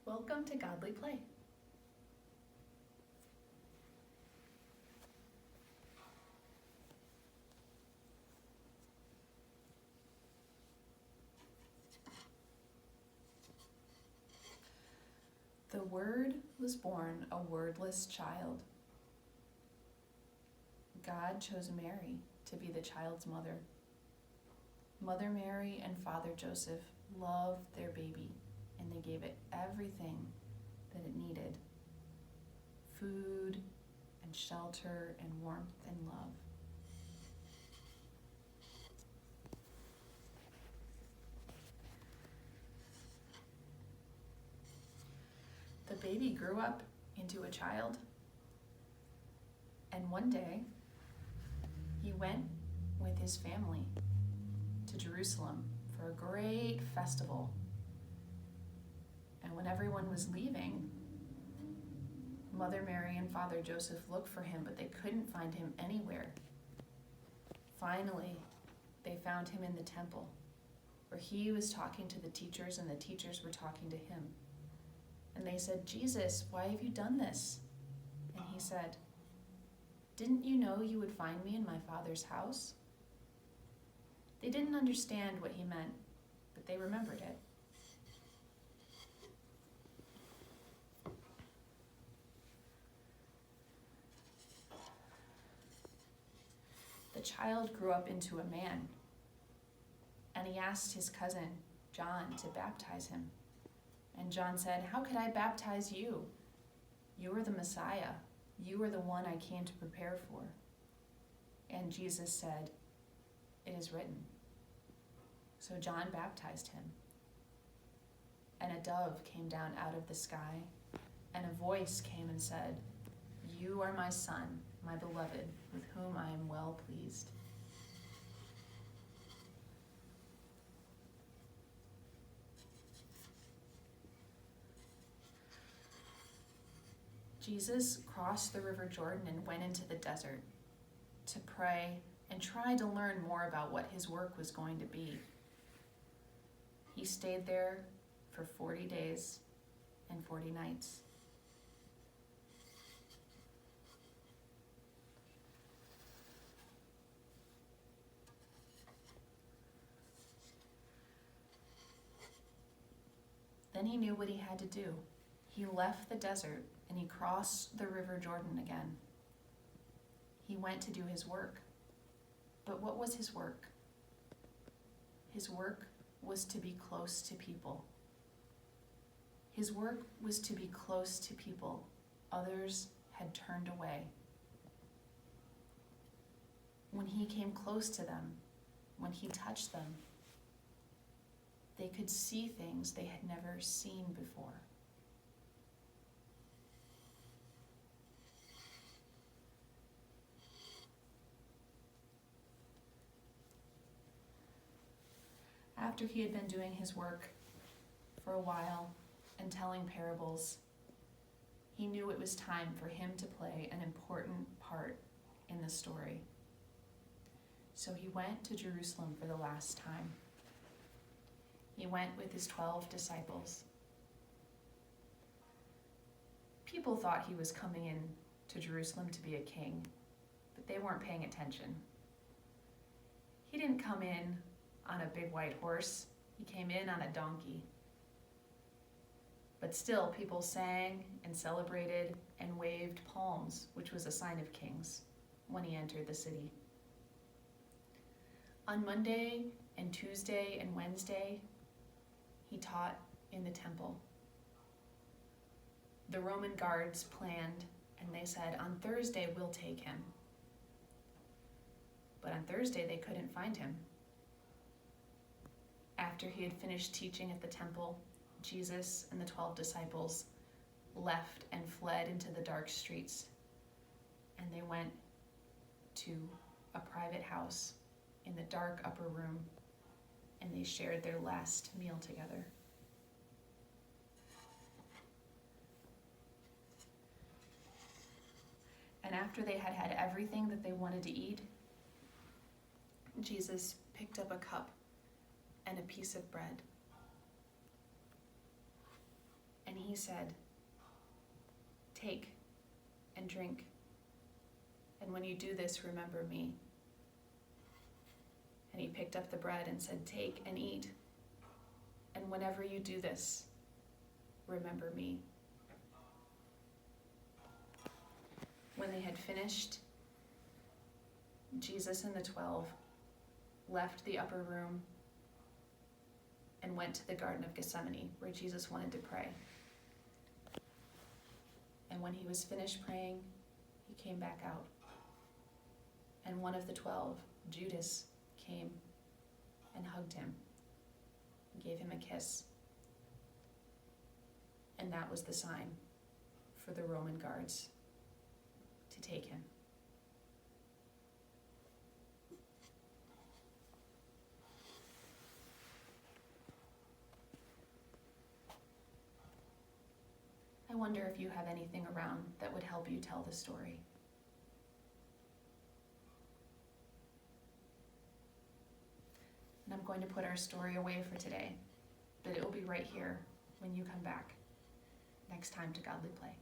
Welcome to Godly Play. The Word was born a wordless child. God chose Mary to be the child's mother. Mother Mary and Father Joseph loved their baby, and they gave it everything that it needed: food and shelter and warmth and love. The baby grew up into a child, and one day he went with his family to Jerusalem for a great festival. And when everyone was leaving, Mother Mary and Father Joseph looked for him, but they couldn't find him anywhere. Finally, they found him in the temple, where he was talking to the teachers and the teachers were talking to him. And they said, "Jesus, why have you done this?" And he said, "Didn't you know you would find me in my Father's house?" They didn't understand what he meant, but they remembered it. The child grew up into a man, and he asked his cousin, John, to baptize him. And John said, "How could I baptize you? You are the Messiah. You are the one I came to prepare for." And Jesus said, "It is written." So John baptized him. And a dove came down out of the sky, and a voice came and said, "You are my son, my beloved, with whom I am well pleased." Jesus crossed the River Jordan and went into the desert to pray and try to learn more about what his work was going to be. He stayed there for 40 days and 40 nights. Then he knew what he had to do. He left the desert and he crossed the River Jordan again. He went to do his work. But what was his work? His work was to be close to people. His work was to be close to people others had turned away. When he came close to them, when he touched them, they could see things they had never seen before. After he had been doing his work for a while and telling parables, he knew it was time for him to play an important part in the story. So he went to Jerusalem for the last time. He went with his 12 disciples. People thought he was coming in to Jerusalem to be a king, but they weren't paying attention. He didn't come in on a big white horse. He came in on a donkey. But still, people sang and celebrated and waved palms, which was a sign of kings, when he entered the city. On Monday and Tuesday and Wednesday, he taught in the temple. The Roman guards planned, and they said, "On Thursday, we'll take him." But on Thursday, they couldn't find him. After he had finished teaching at the temple, Jesus and the 12 disciples left and fled into the dark streets, and they went to a private house in the dark upper room, and they shared their last meal together. And after they had had everything that they wanted to eat, Jesus picked up a cup and a piece of bread. And he he said, "Take and drink. And when you do this, remember me." And he picked up the bread and said, "Take and eat. And whenever you do this, remember me." When they had finished, Jesus and the 12 left the upper room and went to the Garden of Gethsemane, where Jesus wanted to pray. And when he was finished praying, he came back out. And one of the 12, Judas, came and hugged him and gave him a kiss. And that was the sign for the Roman guards to take him. I wonder if you have anything around that would help you tell the story. And I'm going to put our story away for today, but it will be right here when you come back next time to Godly Play.